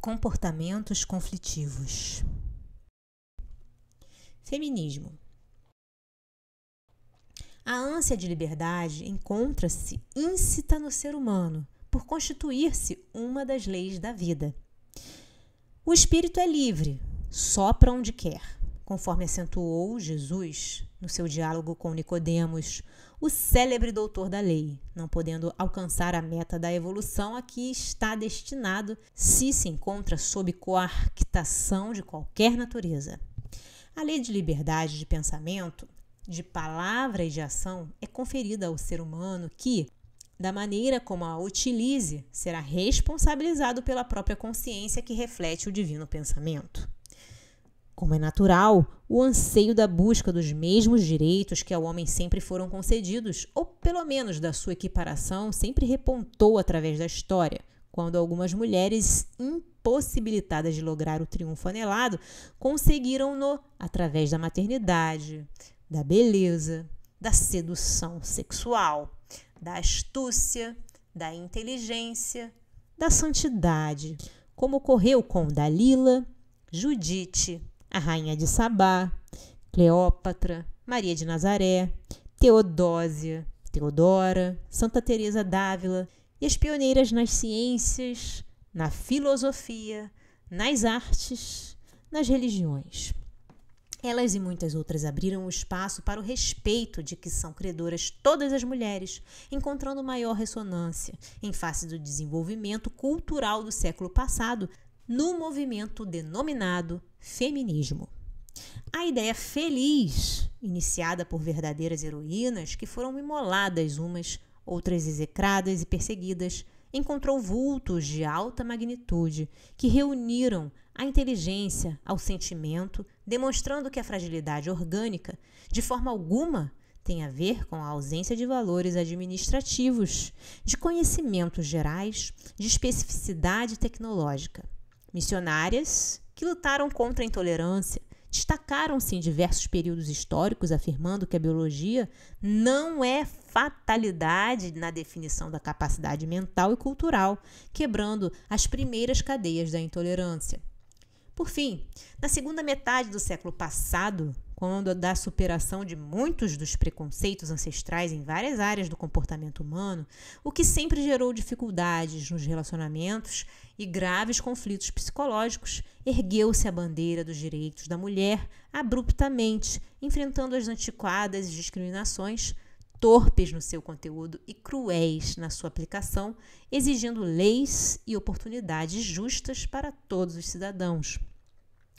Comportamentos conflitivos. Feminismo. A ânsia de liberdade encontra-se íncita no ser humano, por constituir-se uma das leis da vida. O espírito é livre, sopra onde quer, conforme acentuou Jesus no seu diálogo com Nicodemos, o célebre doutor da lei, não podendo alcançar a meta da evolução a que está destinado se encontra sob coartação de qualquer natureza. A lei de liberdade de pensamento, de palavra e de ação é conferida ao ser humano que, da maneira como a utilize, será responsabilizado pela própria consciência que reflete o divino pensamento. Como é natural, o anseio da busca dos mesmos direitos que ao homem sempre foram concedidos, ou pelo menos da sua equiparação, sempre repontou através da história, quando algumas mulheres impossibilitadas de lograr o triunfo anelado conseguiram-no através da maternidade, da beleza, da sedução sexual, da astúcia, da inteligência, da santidade, como ocorreu com Dalila, Judite, a rainha de Sabá, Cleópatra, Maria de Nazaré, Teodósia, Teodora, Santa Teresa d'Ávila e as pioneiras nas ciências, na filosofia, nas artes, nas religiões. Elas e muitas outras abriram o espaço para o respeito de que são credoras todas as mulheres, encontrando maior ressonância, em face do desenvolvimento cultural do século passado, no movimento denominado feminismo. A ideia feliz, iniciada por verdadeiras heroínas que foram imoladas umas, outras execradas e perseguidas, encontrou vultos de alta magnitude que reuniram a inteligência ao sentimento, demonstrando que a fragilidade orgânica, de forma alguma, tem a ver com a ausência de valores administrativos, de conhecimentos gerais, de especificidade tecnológica. Missionárias que lutaram contra a intolerância destacaram-se em diversos períodos históricos, afirmando que a biologia não é fatalidade na definição da capacidade mental e cultural, quebrando as primeiras cadeias da intolerância. Por fim, na segunda metade do século passado, quando da superação de muitos dos preconceitos ancestrais em várias áreas do comportamento humano, o que sempre gerou dificuldades nos relacionamentos e graves conflitos psicológicos, ergueu-se a bandeira dos direitos da mulher abruptamente, enfrentando as antiquadas discriminações, torpes no seu conteúdo e cruéis na sua aplicação, exigindo leis e oportunidades justas para todos os cidadãos.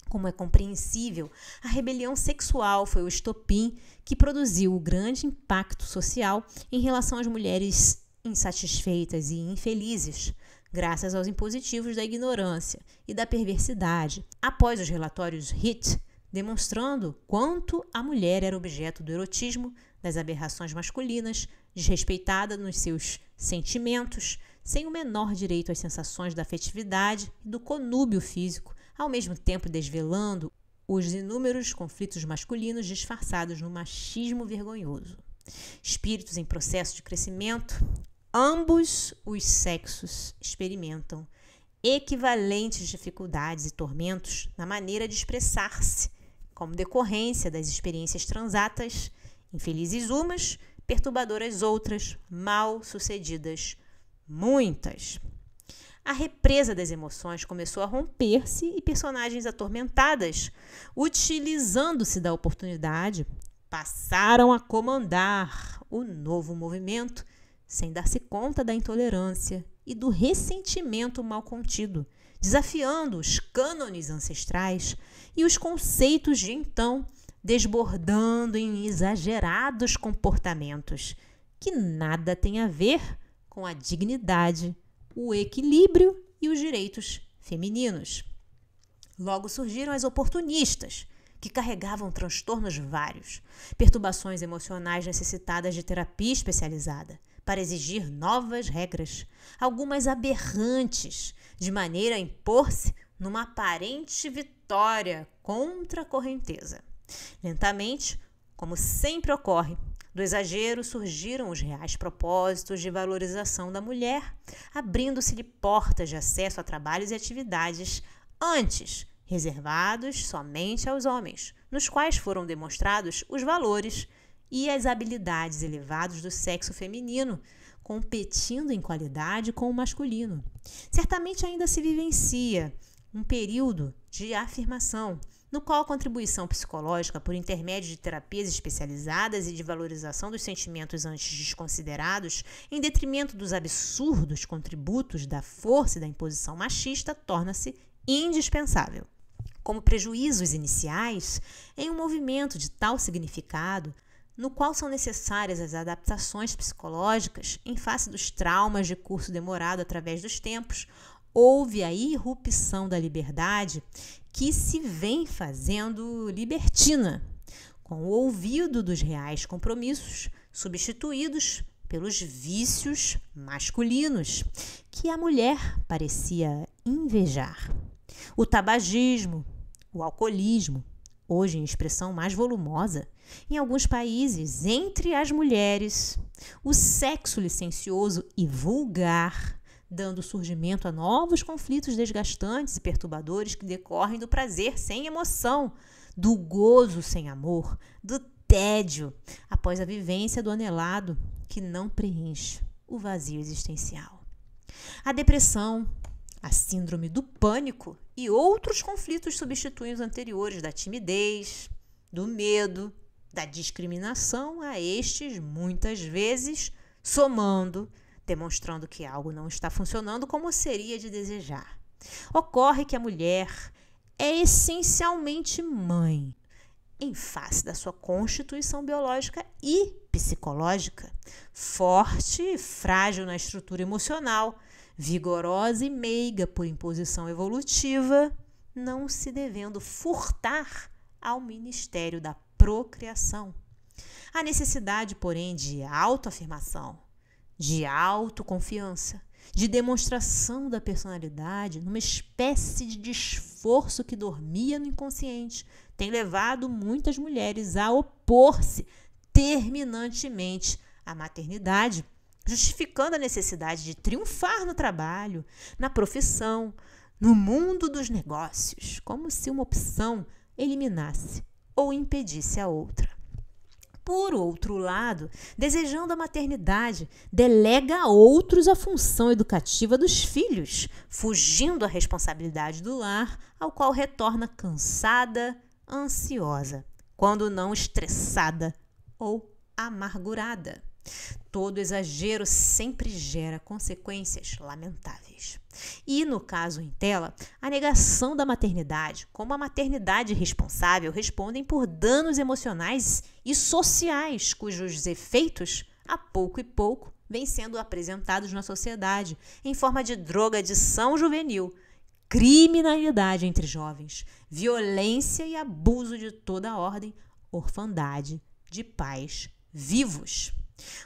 Como é compreensível, a rebelião sexual foi o estopim que produziu o grande impacto social em relação às mulheres insatisfeitas e infelizes, graças aos impositivos da ignorância e da perversidade, após os relatórios HIT, demonstrando quanto a mulher era objeto do erotismo, das aberrações masculinas, desrespeitada nos seus sentimentos, sem o menor direito às sensações da afetividade e do conúbio físico, ao mesmo tempo desvelando os inúmeros conflitos masculinos disfarçados no machismo vergonhoso. Espíritos em processo de crescimento, ambos os sexos experimentam equivalentes dificuldades e tormentos na maneira de expressar-se, como decorrência das experiências transatas, infelizes umas, perturbadoras outras, mal sucedidas muitas. A represa das emoções começou a romper-se e personagens atormentadas, utilizando-se da oportunidade, passaram a comandar o novo movimento, sem dar-se conta da intolerância e do ressentimento mal contido, desafiando os cânones ancestrais e os conceitos de então, desbordando em exagerados comportamentos que nada têm a ver com a dignidade, o equilíbrio e os direitos femininos. Logo surgiram as oportunistas, que carregavam transtornos vários, perturbações emocionais necessitadas de terapia especializada, para exigir novas regras, algumas aberrantes, de maneira a impor-se numa aparente vitória contra a correnteza. Lentamente, como sempre ocorre, Do exagero surgiram os reais propósitos de valorização da mulher, abrindo-se-lhe portas de acesso a trabalhos e atividades antes reservados somente aos homens, nos quais foram demonstrados os valores e as habilidades elevados do sexo feminino, competindo em qualidade com o masculino. Certamente ainda se vivencia um período de afirmação, no qual a contribuição psicológica por intermédio de terapias especializadas e de valorização dos sentimentos antes desconsiderados, em detrimento dos absurdos contributos da força e da imposição machista, torna-se indispensável. Como prejuízos iniciais, em um movimento de tal significado, no qual são necessárias as adaptações psicológicas em face dos traumas de curso demorado através dos tempos, houve a irrupção da liberdade que se vem fazendo libertina, com o ouvido dos reais compromissos substituídos pelos vícios masculinos que a mulher parecia invejar. O tabagismo, o alcoolismo, hoje em expressão mais volumosa, em alguns países, entre as mulheres, o sexo licencioso e vulgar, dando surgimento a novos conflitos desgastantes e perturbadores que decorrem do prazer sem emoção, do gozo sem amor, do tédio, após a vivência do anelado que não preenche o vazio existencial. A depressão, a síndrome do pânico e outros conflitos substituem os anteriores da timidez, do medo, da discriminação a estes, muitas vezes, somando, demonstrando que algo não está funcionando como seria de desejar. Ocorre que a mulher é essencialmente mãe, em face da sua constituição biológica e psicológica, forte e frágil na estrutura emocional, vigorosa e meiga por imposição evolutiva, não se devendo furtar ao ministério da procriação. A necessidade, porém, de autoafirmação, de autoconfiança, de demonstração da personalidade numa espécie de esforço que dormia no inconsciente, tem levado muitas mulheres a opor-se terminantemente à maternidade, justificando a necessidade de triunfar no trabalho, na profissão, no mundo dos negócios, como se uma opção eliminasse ou impedisse a outra. Por outro lado, desejando a maternidade, delega a outros a função educativa dos filhos, fugindo à responsabilidade do lar, ao qual retorna cansada, ansiosa, quando não estressada ou amargurada. Todo exagero sempre gera consequências lamentáveis. E, no caso em tela, a negação da maternidade, como a maternidade responsável, respondem por danos emocionais e sociais, cujos efeitos, a pouco e pouco, vêm sendo apresentados na sociedade em forma de drogadição juvenil, criminalidade entre jovens, violência e abuso de toda a ordem, orfandade de pais vivos.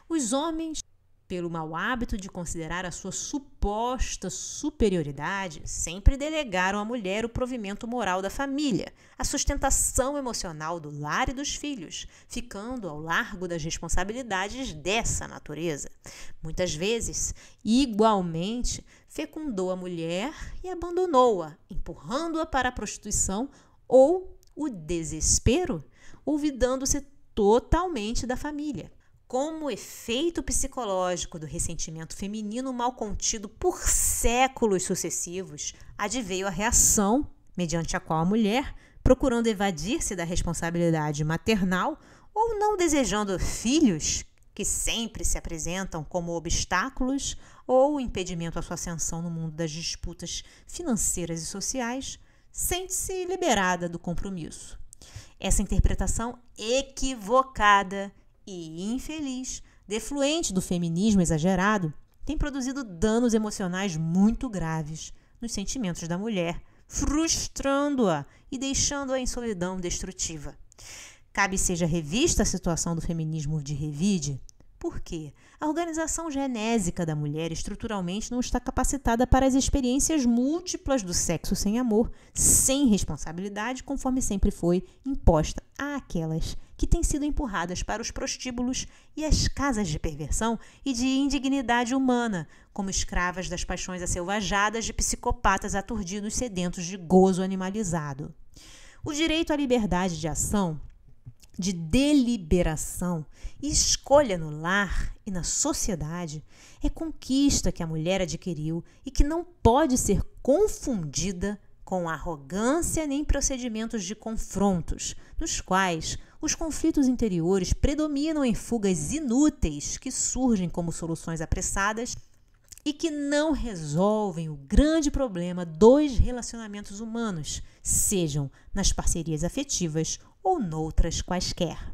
Os homens, pelo mau hábito de considerar a sua suposta superioridade, sempre delegaram à mulher o provimento moral da família, a sustentação emocional do lar e dos filhos, ficando ao largo das responsabilidades dessa natureza. Muitas vezes, igualmente, fecundou a mulher e abandonou-a, empurrando-a para a prostituição ou o desespero, olvidando-se totalmente da família. Como efeito psicológico do ressentimento feminino mal contido por séculos sucessivos, adveio a reação, mediante a qual a mulher, procurando evadir-se da responsabilidade maternal ou não desejando filhos, que sempre se apresentam como obstáculos ou impedimento à sua ascensão no mundo das disputas financeiras e sociais, sente-se liberada do compromisso. Essa interpretação equivocada e infeliz, defluente do feminismo exagerado, tem produzido danos emocionais muito graves nos sentimentos da mulher, frustrando-a e deixando-a em solidão destrutiva. Cabe seja revista a situação do feminismo de Revide, Por quê? A organização genésica da mulher estruturalmente não está capacitada para as experiências múltiplas do sexo sem amor, sem responsabilidade, conforme sempre foi imposta àquelas que têm sido empurradas para os prostíbulos e as casas de perversão e de indignidade humana, como escravas das paixões acelvajadas de psicopatas aturdidos sedentos de gozo animalizado. O direito à liberdade de ação, de deliberação e escolha no lar e na sociedade é conquista que a mulher adquiriu e que não pode ser confundida com arrogância nem procedimentos de confrontos, nos quais os conflitos interiores predominam em fugas inúteis que surgem como soluções apressadas e que não resolvem o grande problema dos relacionamentos humanos, sejam nas parcerias afetivas ou noutras quaisquer.